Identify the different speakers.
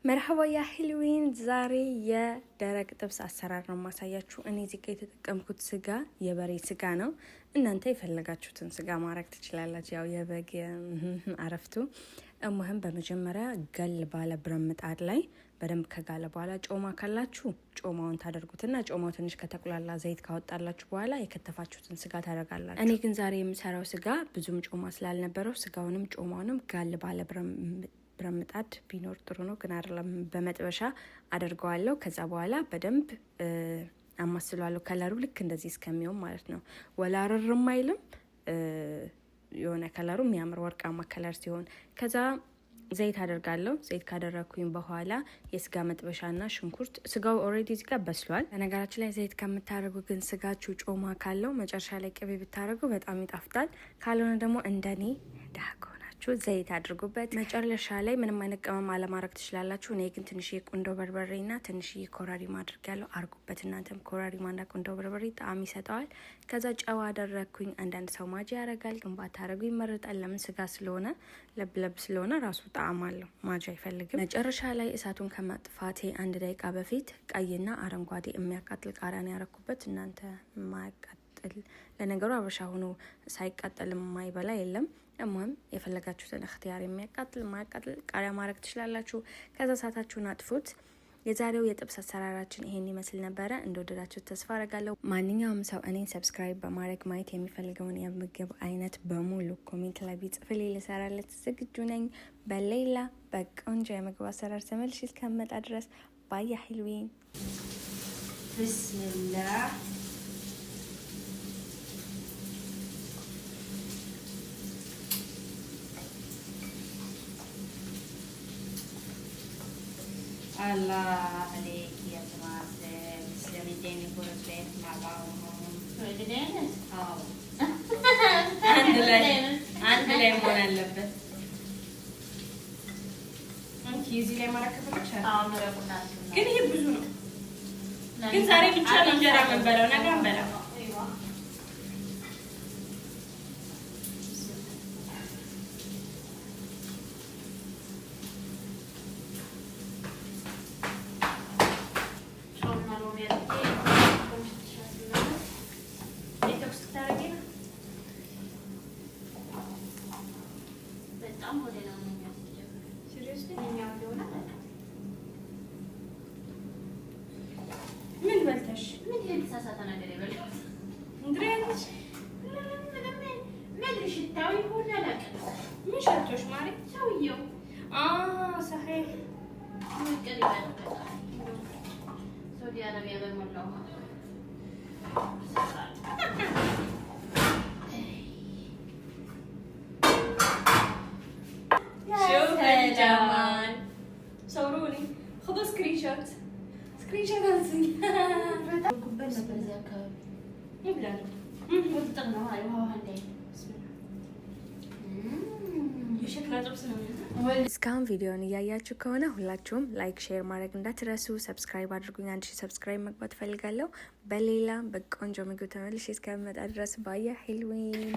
Speaker 1: مرحبا يا حلوين ዛሬ የደረቅ ጥብስ አሰራር ነው ማሳያችሁ። እኔ እዚህ ጋር የተጠቀምኩት ስጋ የበሬ ስጋ ነው። እናንተ የፈለጋችሁትን ስጋ ማድረግ ትችላላችሁ። ያው የበግ አረፍቱ እሙህም በመጀመሪያ ገል ባለ ብረት ምጣድ ላይ በደንብ ከጋለ በኋላ ጮማ ካላችሁ ጮማውን ታደርጉትና ጮማው ትንሽ ከተቁላላ ዘይት ካወጣላችሁ በኋላ የከተፋችሁትን ስጋ ታደርጋላችሁ። እኔ ግን ዛሬ የምሰራው ስጋ ብዙም ጮማ ስላልነበረው ስጋውንም ጮማውንም ጋል ባለ ብረምጣድ ቢኖር ጥሩ ነው፣ ግን አይደለም በመጥበሻ አደርገዋለሁ። ከዛ በኋላ በደንብ አማስሏለሁ። ከለሩ ልክ እንደዚህ እስከሚሆን ማለት ነው። ወላረርም አይልም፣ የሆነ ከለሩ የሚያምር ወርቃማ ከለር ሲሆን ከዛ ዘይት አደርጋለሁ። ዘይት ካደረኩኝ በኋላ የስጋ መጥበሻና ሽንኩርት፣ ስጋው ኦሬዲ እዚህ ጋር በስሏል። በነገራችን ላይ ዘይት ከምታደርጉ ግን ስጋችሁ ጮማ ካለው መጨረሻ ላይ ቅቤ ብታደርጉ በጣም ይጣፍጣል። ካልሆነ ደግሞ እንደኔ ዳጎ ዘይት አድርጉበት። መጨረሻ ላይ ምንም አይነት ቅመም አለማድረግ ትችላላችሁ። እኔ ግን ትንሽ ቁንዶ በርበሬና ትንሽ ኮራሪማ አድርጋለሁ። አርጉበት እናንተም። ኮራሪማና ቁንዶ በርበሬ ጣዕም ይሰጠዋል። ከዛ ጨው አደረኩኝ። አንዳንድ ሰው ማጂ ያደርጋል፣ ግን ባታረጉ ይመረጣል። ለምን ስጋ ስለሆነ ለብለብ ስለሆነ ራሱ ጣዕም አለው፣ ማጂ አይፈልግም። መጨረሻ ላይ እሳቱን ከማጥፋቴ 1 ደቂቃ በፊት ቀይና አረንጓዴ የሚያቃጥል ቃሪያን ያረኩበት። እናንተ ማያቃጥል ለነገሩ አበሻ ሆኖ ሳይቃጠል የማይበላ የለም። እማም የፈለጋችሁትን እክትያር የሚያቃጥል ማያቃጥል ቃሪያ ማድረግ ትችላላችሁ። ከዛ እሳታችሁን አጥፉት። የዛሬው የጥብስ አሰራራችን ይሄን ይመስል ነበረ። እንደወደዳችሁ ተስፋ አረጋለሁ። ማንኛውም ሰው እኔን ሰብስክራይብ በማድረግ ማየት የሚፈልገውን የምግብ አይነት በሙሉ ኮሜንት ላይ ቢጽፍልኝ ልሰራለት ዝግጁ ነኝ። በሌላ በቆንጆ የምግብ አሰራር ተመልሼ እስከምመጣ ድረስ ባይ ሐልዊን።
Speaker 2: ቢስሚላህ الله عليك يا جماعة سلامتين يكون البيت مع بعضهم دينس عند ليمون اللبس انت يزي لي مركب الشهر مركبنا ግን ይሄ ብዙ ነው። ግን ዛሬ ብቻ እንጀራ መንበላው ነገ አንበላው። ምን በልተሽ ምን የተሳሳተ ነገር ይበልጥ እንድሪያንስ ምን ሽታው ይሆን አላውቅም። ምን ሸቶሽ ማለት ሰውየው صحيح ምንቀል ይበልጥ ሳውዲ አረቢያ በሞላው شوف الجمال صوروني خذوا سكرين شوت انسي كوبايه زي كاب يبلع وتطلعوا هاي وهو هندي
Speaker 1: እስካሁን ቪዲዮን እያያችሁ ከሆነ ሁላችሁም ላይክ ሼር ማድረግ እንዳትረሱ። ሰብስክራይብ አድርጉኝ። 1000 ሰብስክራይብ መግባት ፈልጋለሁ። በሌላ በቆንጆ ምግብ ተመልሼ እስከምመጣ ድረስ ባያ ሐልዊን